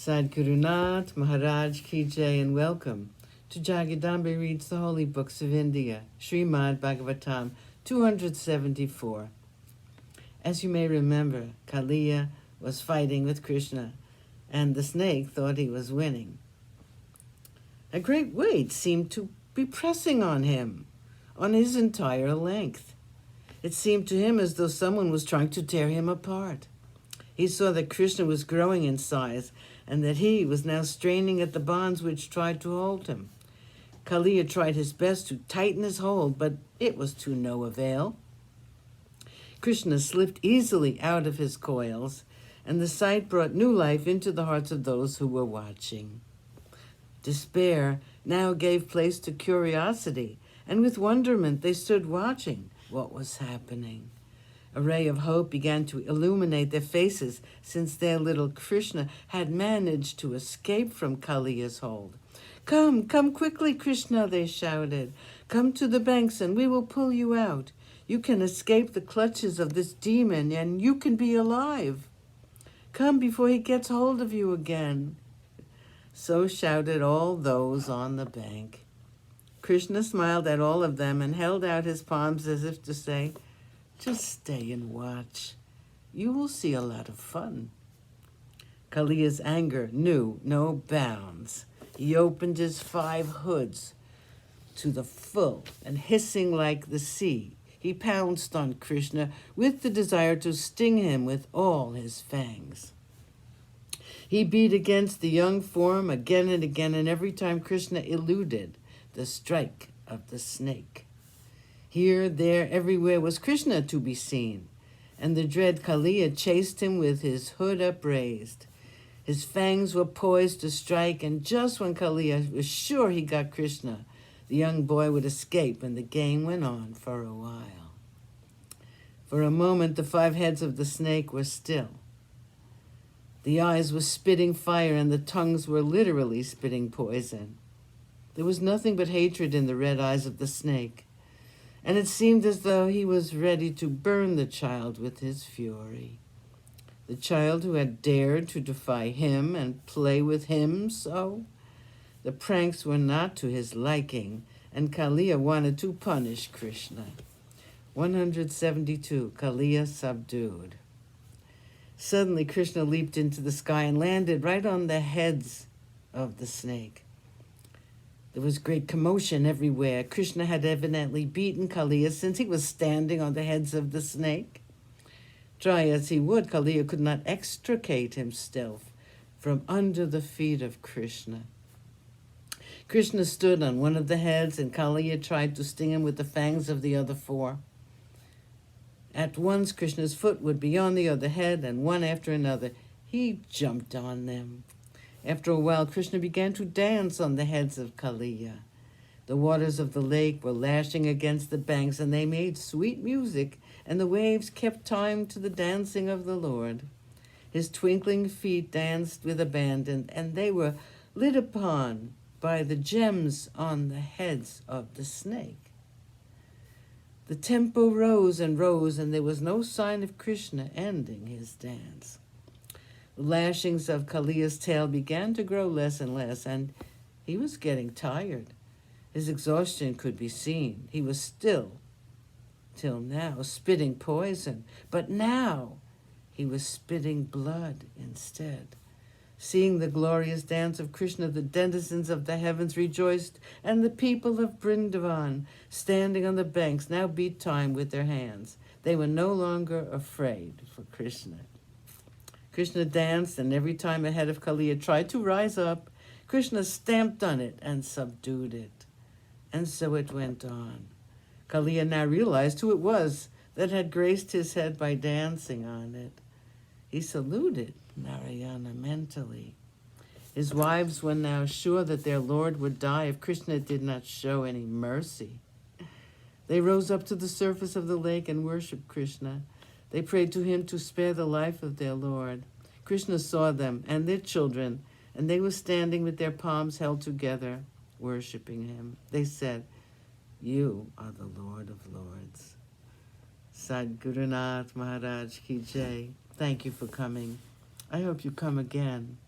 Sadhgurunath Maharaj Ki Jai, and welcome to Jagadambe Reads the Holy Books of India, ShrimadBhagavatam274. As you may remember, Kaliya was fighting with Krishna, and the snake thought he was winning. A great weight seemed to be pressing on him, on his entire length. It seemed to him as though someone was trying to tear him apart. He saw that Krishna was growing in size and that he was now straining at the bonds which tried to hold him. Kaliya tried his best to tighten his hold, but it was to no avail. Krishna slipped easily out of his coils, and the sight brought new life into the hearts of those who were watching. Despair now gave place to curiosity, and with wonderment they stood watching what was happening. A ray of hope began to illuminate their faces, since their little Krishna had managed to escape from Kaliya's hold. Come quickly, Krishna," they shouted. "Come to the banks and we will pull you out. You can escape the clutches of this demon and you can be alive. Come before he gets hold of you again." So shouted all those on the bank. Krishna smiled at all of them and held out his palms as if to say, "Just stay and watch. You will see a lot of fun." Kaliya's anger knew no bounds. He opened his 5 hoods to the full, and hissing like the sea, he pounced on Krishna with the desire to sting him with all his fangs. He beat against the young form again and again, and every time Krishna eluded the strike of the snake. Here, there, everywhere was Krishna to be seen, and the dread Kaliya chased him with his hood upraised. His fangs were poised to strike, and just when Kaliya was sure he got Krishna, the young boy would escape, and the game went on for a while. For a moment, the 5 heads of the snake were still. The eyes were spitting fire, and the tongues were literally spitting poison. There was nothing but hatred in the red eyes of the snake, and it seemed as though he was ready to burn the child with his fury. The child who had dared to defy him and play with him so. The pranks were not to his liking, and Kaliya wanted to punish Krishna. 172, Kaliya subdued. Suddenly Krishna leaped into the sky and landed right on the heads of the snake. There was great commotion everywhere. Krishna had evidently beaten Kaliya, since he was standing on the heads of the snake. Try as he would, Kaliya could not extricate himself from under the feet of Krishna. Krishna stood on one of the heads, and Kaliya tried to sting him with the fangs of the other 4. At once, Krishna's foot would be on the other head, and one after another, he jumped on them. After a while, Krishna began to dance on the heads of Kaliya. The waters of the lake were lashing against the banks, and they made sweet music, and the waves kept time to the dancing of the Lord. His twinkling feet danced with abandon, and they were lit upon by the gems on the heads of the snake. The tempo rose and rose, and there was no sign of Krishna ending his dance. The lashings of Kaliya's tail began to grow less and less, and he was getting tired. His exhaustion could be seen. He was still, till now, spitting poison, but now he was spitting blood instead. Seeing the glorious dance of Krishna, the denizens of the heavens rejoiced, and the people of Vrindavan, standing on the banks, now beat time with their hands. They were no longer afraid for Krishna. Krishna danced, and every time a head of Kaliya tried to rise up, Krishna stamped on it and subdued it. And so it went on. Kaliya now realized who it was that had graced his head by dancing on it. He saluted Narayana mentally. His wives were now sure that their Lord would die if Krishna did not show any mercy. They rose up to the surface of the lake and worshipped Krishna. They prayed to him to spare the life of their Lord. Krishna saw them and their children, and they were standing with their palms held together, worshipping him. They said, "You are the Lord of Lords." Sadhgurunath Maharaj Ki Jai. Thank you for coming. I hope you come again.